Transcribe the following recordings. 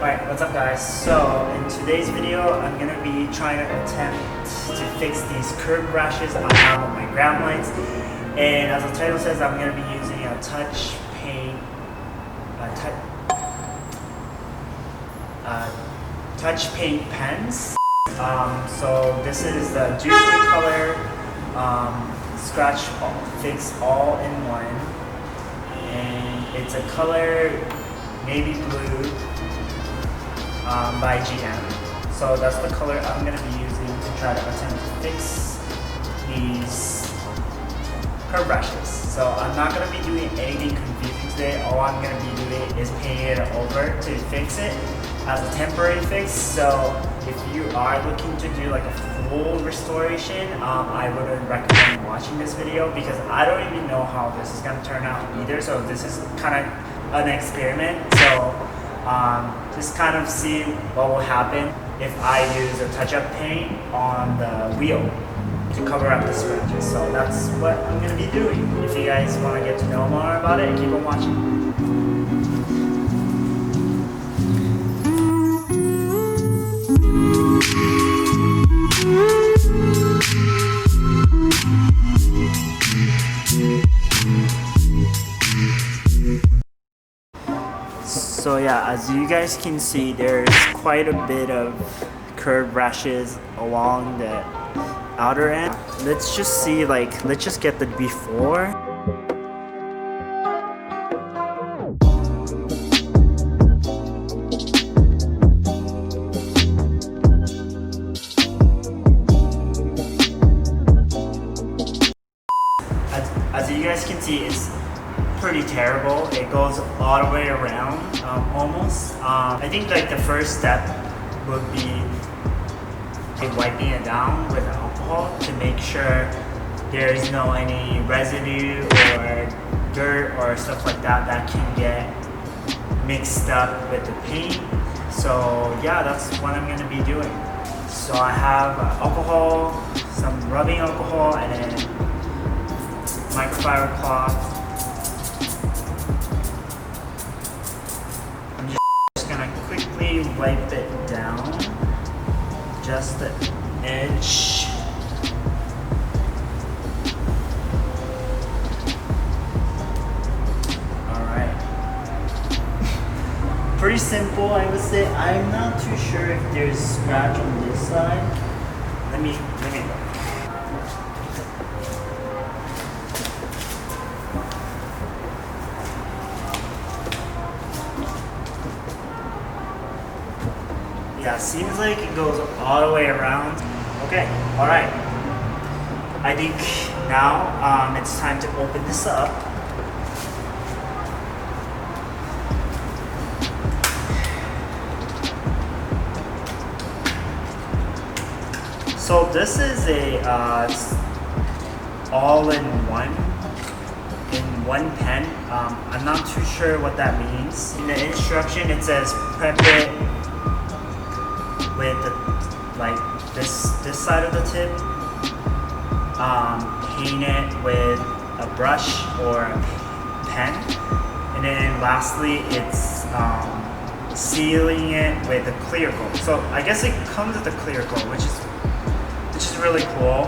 Alright, what's up guys? So in today's video, I'm gonna be trying to attempt to fix these curved rashes I have on my grab lights. And as the title says, I'm gonna be using a touch paint pens. So this is the Juicy Color Scratch Fix All in One, and it's a color navy blue by GM. So that's the color I'm going to be using to try to attempt to fix these curve rashes. So I'm not going to be doing anything confusing today. All I'm going to be doing is painting it over to fix it as a temporary fix. So if you are looking to do like a full restoration, I wouldn't recommend watching this video because I don't even know how this is going to turn out either. So this is kind of an experiment. So just kind of see what will happen if I use a touch-up paint on the wheel to cover up the scratches. So that's what I'm going to be doing. If you guys want to get to know more about it, keep on watching. So yeah, as you guys can see, there's quite a bit of curved rashes along the outer end. Let's just see, let's just get the before. As you guys can see, it's pretty terrible. It goes all the way around, almost. I think like the first step would be wiping it down with alcohol to make sure there's no any residue or dirt or stuff like that that can get mixed up with the paint. So yeah, that's what I'm going to be doing. So I have alcohol, some rubbing alcohol, and then microfiber cloth. Quickly wipe it down, just the edge. Alright. Pretty simple, I would say. I'm not too sure if there's scratch on this side. Let me look. Yeah, seems like it goes all the way around. Okay, alright. I think now it's time to open this up. So this is a all-in-one in one pen. I'm not too sure what that means. In the instruction it says prep it with this side of the tip, paint it with a brush or a pen, and then lastly it's sealing it with a clear coat. So I guess it comes with a clear coat, which is really cool.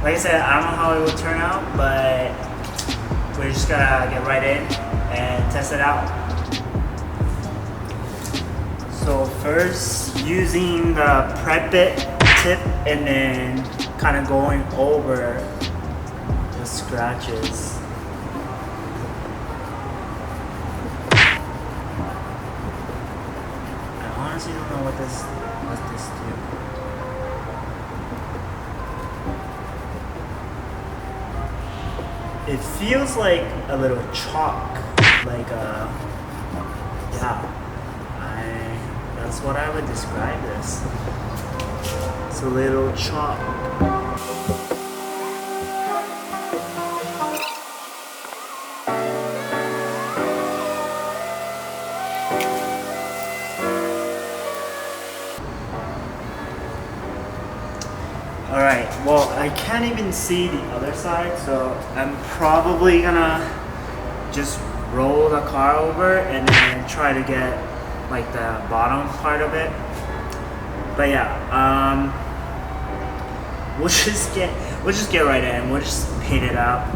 Like I said, I don't know how it will turn out, but we're just gonna get right in and test it out. So first, using the prep it tip and then kind of going over the scratches. I honestly don't know what this do. It feels like a little chalk, yeah. That's what I would describe this. It's a little chalk. Alright, well I can't even see the other side, so I'm probably gonna just roll the car over and then try to get like the bottom part of it. But yeah, we'll just get right in. We'll just paint it out.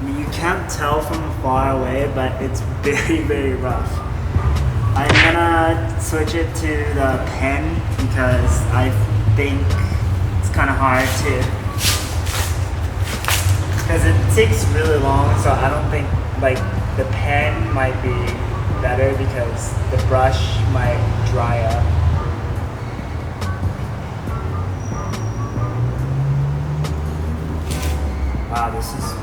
You can't tell from far away, but it's very, very rough. I'm gonna switch it to the pen because I think it's kind of hard to, because it takes really long, so I don't think, like, the pen might be better because the brush might dry up. Wow, this is,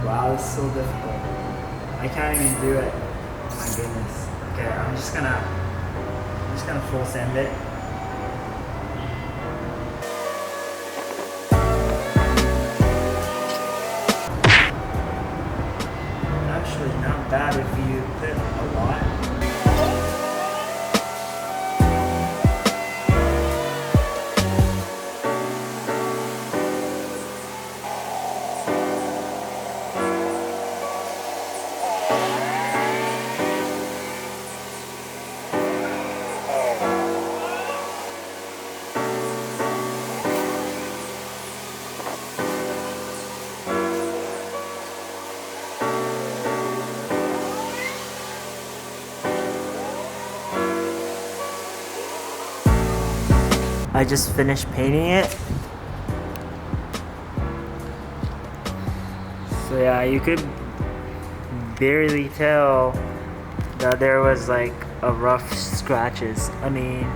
wow, it's so difficult. I can't even do it. My goodness. Okay, I'm just gonna full sand it. Actually, not bad if you put a lot. I just finished painting it. So yeah, you could barely tell that there was like a rough scratches. I mean,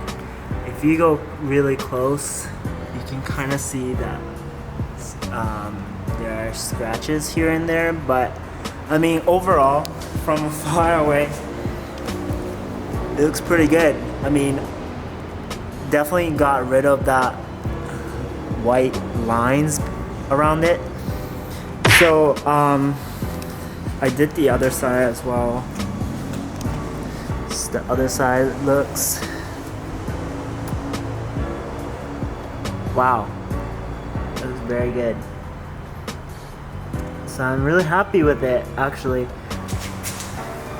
if you go really close, you can kind of see that there are scratches here and there, but I mean, overall, from far away, it looks pretty good. I mean, definitely got rid of that white lines around it. So I did the other side as well. The other side looks, wow, that was very good. So I'm really happy with it, actually.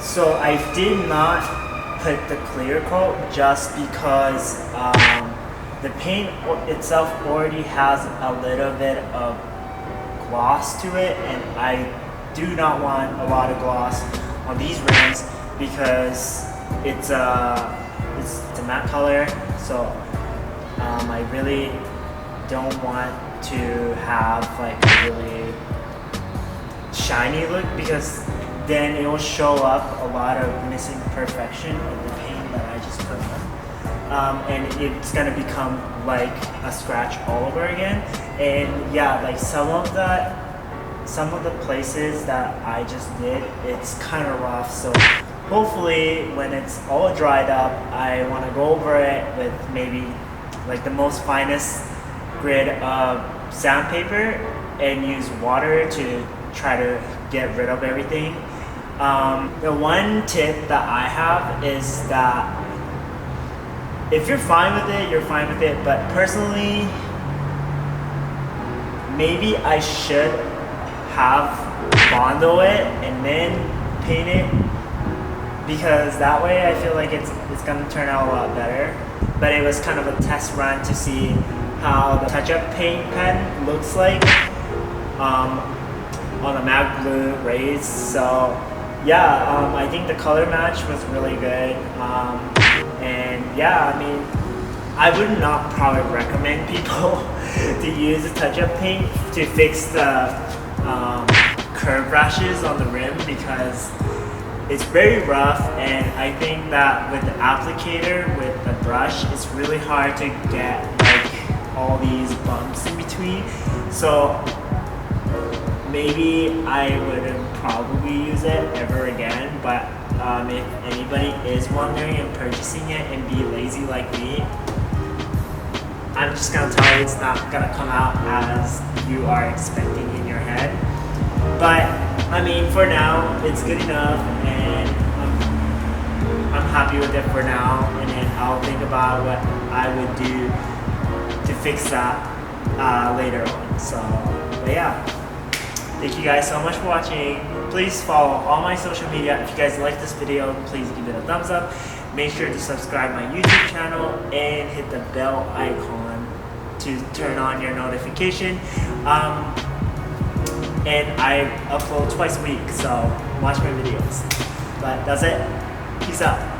So I did not put the clear coat just because the paint itself already has a little bit of gloss to it, and I do not want a lot of gloss on these rims because it's a matte color, so I really don't want to have like a really shiny look, because then it will show up a lot of missing perfection of the paint that I just put on. And it's gonna become like a scratch all over again. And yeah, like some of the places that I just did, it's kind of rough. So hopefully when it's all dried up, I want to go over it with maybe like the most finest grid of sandpaper and use water to try to get rid of everything. The one tip that I have is that if you're fine with it, you're fine with it, but personally, maybe I should have Bondo it and then paint it, because that way I feel like it's gonna turn out a lot better. But it was kind of a test run to see how the touch-up paint pen looks like on the matte blue rays. So yeah, I think the color match was really good. And yeah, I mean, I would not probably recommend people to use a touch-up paint to fix the curve rashes on the rim, because it's very rough, and I think that with the applicator, with the brush, it's really hard to get like all these bumps in between. So maybe I wouldn't probably use it ever again, but if anybody is wondering and purchasing it and be lazy like me, I'm just gonna tell you it's not gonna come out as you are expecting in your head. But I mean, for now, it's good enough, and I'm happy with it for now. And then I'll think about what I would do to fix that later on. So, but yeah. Thank you guys so much for watching. Please follow all my social media. If you guys like this video, please give it a thumbs up. Make sure to subscribe my YouTube channel and hit the bell icon to turn on your notification. And I upload twice a week, so watch my videos. But that's it. Peace out.